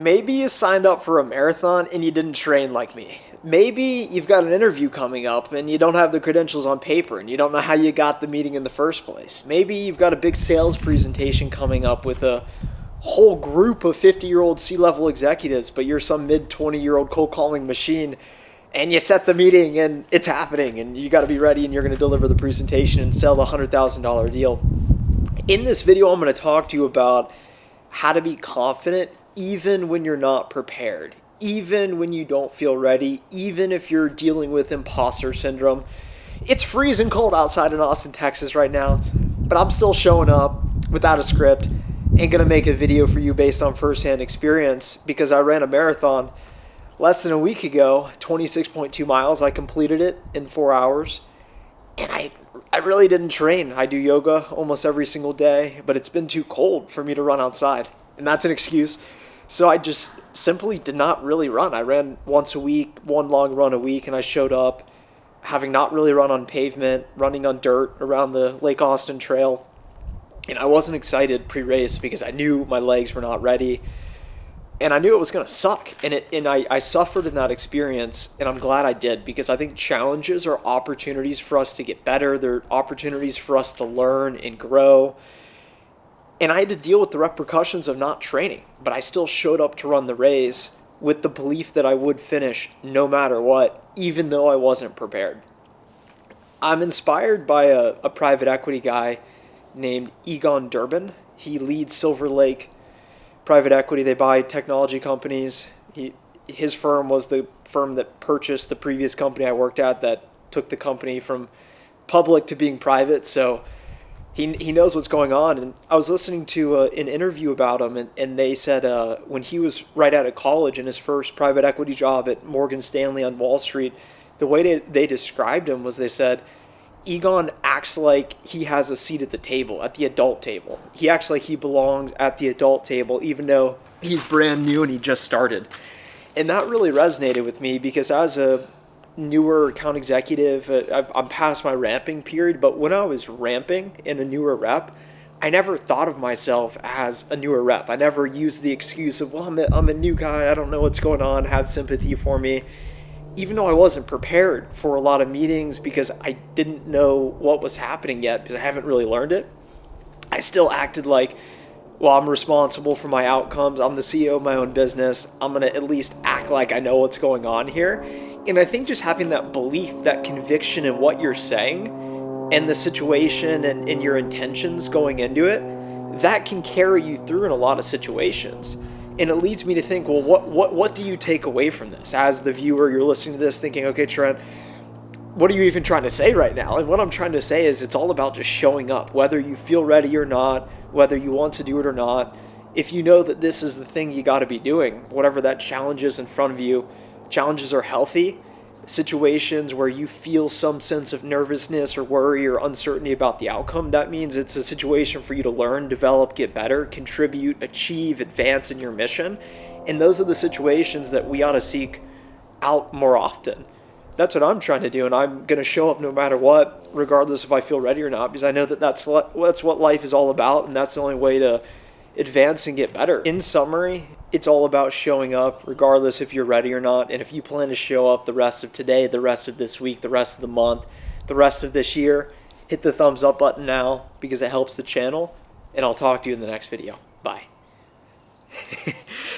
Maybe you signed up for a marathon and you didn't train like me. Maybe you've got an interview coming up and you don't have the credentials on paper and you don't know how you got the meeting in the first place. Maybe you've got a big sales presentation coming up with a whole group of 50-year-old C-level executives, but you're some mid-20-year-old cold calling machine and you set the meeting and it's happening and you got to be ready and you're going to deliver the presentation and sell the $100,000 deal. In this video, I'm going to talk to you about how to be confident even when you're not prepared, even when you don't feel ready, even if you're dealing with imposter syndrome. It's freezing cold outside in Austin, Texas right now, but I'm still showing up without a script and going to make a video for you based on firsthand experience because I ran a marathon less than a week ago, 26.2 miles. I completed it in 4 hours, and I really didn't train. I do yoga almost every single day, but it's been too cold for me to run outside, and that's an excuse. So I just simply did not really run. I ran once a week, one long run a week, and I showed up having not really run on pavement, running on dirt around the Lake Austin Trail. And I wasn't excited pre-race because I knew my legs were not ready. And I knew it was going to suck. And I suffered in that experience, and I'm glad I did because I think challenges are opportunities for us to get better. They're opportunities for us to learn and grow. And I had to deal with the repercussions of not training, but I still showed up to run the race with the belief that I would finish no matter what, even though I wasn't prepared. I'm inspired by a private equity guy named Egon Durbin. He leads Silver Lake Private Equity. They buy technology companies. His firm was the firm that purchased the previous company I worked at that took the company from public to being private. So He knows what's going on. And I was listening to an interview about him, and they said when he was right out of college in his first private equity job at Morgan Stanley on Wall Street, the way they described him was they said, Egon acts like he has a seat at the table, at the adult table. He acts like he belongs at the adult table, even though he's brand new and he just started. And that really resonated with me because as a newer account executive, I'm past my ramping period, but when I was ramping in a newer rep, I never thought of myself as a newer rep. I never used the excuse of, well, I'm a new guy, I don't know what's going on, have sympathy for me. Even though I wasn't prepared for a lot of meetings because I didn't know what was happening yet because I haven't really learned it, I still acted like, well, I'm responsible for my outcomes, I'm the CEO of my own business, I'm going to at least act like I know what's going on here. And I think just having that belief, that conviction in what you're saying and the situation and your intentions going into it, that can carry you through in a lot of situations. And it leads me to think, well, what do you take away from this? As the viewer, you're listening to this thinking, okay, Trent, what are you even trying to say right now? And what I'm trying to say is it's all about just showing up, whether you feel ready or not, whether you want to do it or not. If you know that this is the thing you got to be doing, whatever that challenge is in front of you, challenges are healthy. Situations where you feel some sense of nervousness or worry or uncertainty about the outcome, that means it's a situation for you to learn, develop, get better, contribute, achieve, advance in your mission. And those are the situations that we ought to seek out more often. That's what I'm trying to do, and I'm going to show up no matter what, regardless if I feel ready or not, because I know that that's what life is all about, and that's the only way to advance and get better. In summary, it's all about showing up regardless if you're ready or not. And if you plan to show up the rest of today, the rest of this week, the rest of the month, the rest of this year, hit the thumbs up button now because it helps the channel. And I'll talk to you in the next video. Bye.